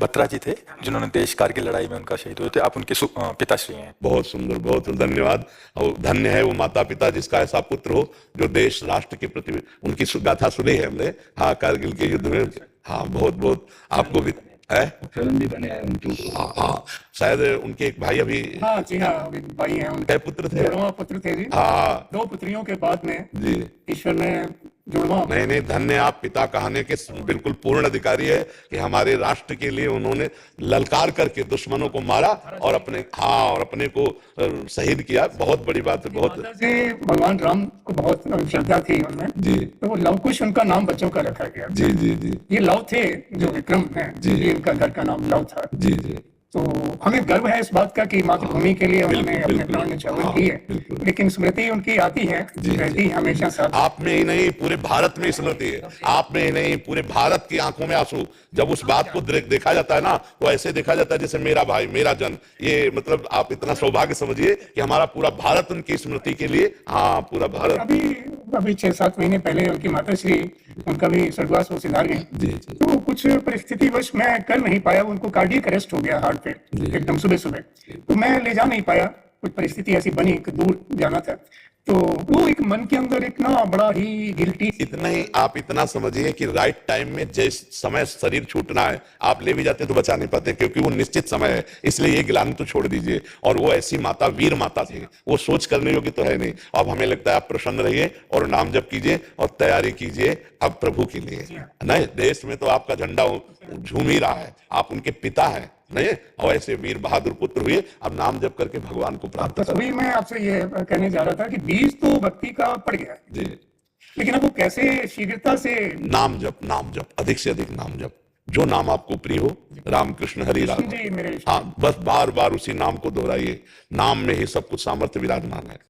बत्रा जी थे, जिन्होंने देश कारगिल लड़ाई में उनका शहीद हुए थे। आप उनके पिताश्री हैं। बहुत सुंदर, बहुत सुंदर, धन्यवाद। और धन्य है वो माता पिता जिसका ऐसा पुत्र हो जो देश राष्ट्र के प्रति, उनकी गाथा सुनी है हमने, हाँ, कारगिल के युद्ध में। हाँ, बहुत बहुत आपको भी है, फिल्म भी बने हैं उनकी। हाँ हाँ, शायद उनके एक भाई अभी, हाँ जी, हाँ, अभी भाई हैं उनके, पुत्र थे, जुड़वा पुत्र थे जी। हाँ 2 पुत्रियों के बाद में जी। ईश्वर ने जुड़वा। नहीं नहीं, धन्य आप पिता कहने के बिल्कुल पूर्ण अधिकारी है कि हमारे राष्ट्र के लिए उन्होंने ललकार करके दुश्मनों को मारा और अपने, हाँ, और अपने को शहीद किया। बहुत बड़ी बात है, बहुत। माता जी भगवान राम को बहुत श्रद्धा थी उनमें जी तो वो लव कुश उनका नाम बच्चों का रखा गया। जी जी जी ये लव थे जो विक्रम है जी। ये इनका घर का नाम लव था। जी जी। तो हमें गर्व है इस बात का कि मातृभूमि के लिए उन्होंने बिल्कुल, अपने बिल्कुल, प्राण न्यौछावर हाँ, की है। बिल्कुल। लेकिन स्मृति उनकी आती है, जी, रहती है हमेशा साथ। आप में ही नहीं, पूरे भारत में स्मृति है। आप में ही नहीं, पूरे भारत की आंखों में आंसू। जब उस बात को देखा जाता है ना, तो ऐसे देखा जाता है जैसे मेरा भाई, मेरा जन। ये मतलब आप इतना सौभाग्य समझिए कि हमारा पूरा भारत उनकी स्मृति के लिए, हाँ, पूरा भारत। अभी 6-7 महीने पहले उनकी माताश्री, उनका भी स्वर्गवास वो सिधार गए। जी जी। तो कुछ परिस्थितिवश मैं कर नहीं पाया, उनको कार्डियक अरेस्ट हो गया हार्ट पे एकदम सुबह सुबह, तो मैं ले जा नहीं पाया। कुछ परिस्थिति ऐसी बनी कि दूर जाना था, तो वो एक मन के अंदर एक ना बड़ा ही गिल्टी। इतना ही आप इतना समझिए कि राइट टाइम में जिस समय शरीर छूटना है, आप ले भी जाते तो बचा नहीं पाते, क्योंकि वो निश्चित समय है। इसलिए ये गिलानी तो छोड़ दीजिए। और वो ऐसी माता, वीर माता थी, वो सोच करने योग्य तो है नहीं। अब हमें लगता है आप प्रसन्न रहिए और नाम जप कीजिए और तैयारी कीजिए अब प्रभु के लिए। नहीं, देश में तो आपका झंडा झूम ही रहा है, आप उनके पिता हैं, नहीं? और ऐसे वीर बहादुर पुत्र हुए। अब नाम जप करके भगवान को प्राप्त तो अभी मैं आपसे ये कहने जा रहा था कि बीज तो भक्ति का पड़ गया जी, लेकिन अब वो कैसे शीघ्रता से नाम जप, नाम जप, अधिक से अधिक नाम जप। जो नाम आपको प्रिय हो, राम कृष्ण हरि राम, जी मेरे हाँ, बस बार बार उसी नाम को दोहराइए। नाम में ही सब कुछ सामर्थ्य विराजमान है।